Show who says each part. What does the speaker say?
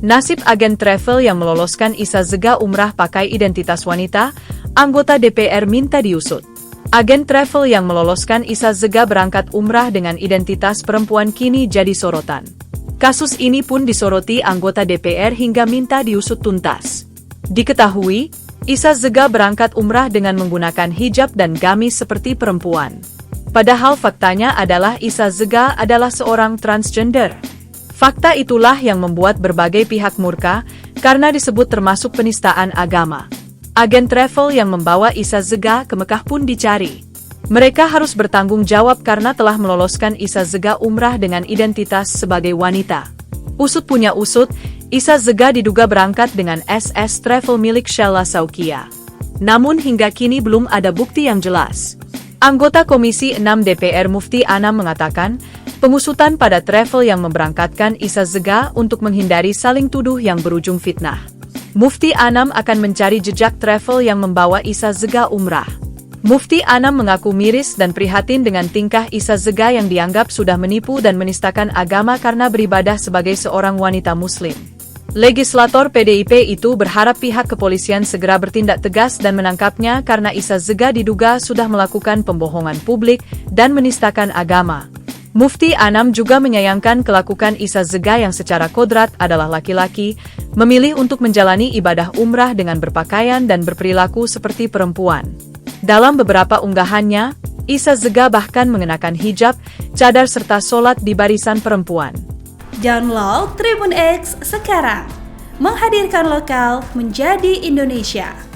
Speaker 1: Nasib agen travel yang meloloskan Isa Zega umrah pakai identitas wanita, anggota DPR minta diusut. Agen travel yang meloloskan Isa Zega berangkat umrah dengan identitas perempuan kini jadi sorotan. Kasus ini pun disoroti anggota DPR hingga minta diusut tuntas. Diketahui, Isa Zega berangkat umrah dengan menggunakan hijab dan gamis seperti perempuan. Padahal faktanya adalah Isa Zega adalah seorang transgender. Fakta itulah yang membuat berbagai pihak murka karena disebut termasuk penistaan agama. Agen travel yang membawa Isa Zega ke Mekah pun dicari. Mereka harus bertanggung jawab karena telah meloloskan Isa Zega umrah dengan identitas sebagai wanita. Usut punya usut, Isa Zega diduga berangkat dengan SS Travel milik Sheila Saukia. Namun hingga kini belum ada bukti yang jelas. Anggota Komisi 6 DPR Mufti Anam mengatakan, pengusutan pada travel yang memberangkatkan Isa Zega untuk menghindari saling tuduh yang berujung fitnah. Mufti Anam akan mencari jejak travel yang membawa Isa Zega umrah. Mufti Anam mengaku miris dan prihatin dengan tingkah Isa Zega yang dianggap sudah menipu dan menistakan agama karena beribadah sebagai seorang wanita muslim. Legislator PDIP itu berharap pihak kepolisian segera bertindak tegas dan menangkapnya karena Isa Zega diduga sudah melakukan pembohongan publik dan menistakan agama. Mufti Anam juga menyayangkan kelakuan Isa Zega yang secara kodrat adalah laki-laki, memilih untuk menjalani ibadah umrah dengan berpakaian dan berperilaku seperti perempuan. Dalam beberapa unggahannya, Isa Zega bahkan mengenakan hijab, cadar serta sholat di barisan perempuan.
Speaker 2: Download Tribun X sekarang, menghadirkan lokal menjadi Indonesia.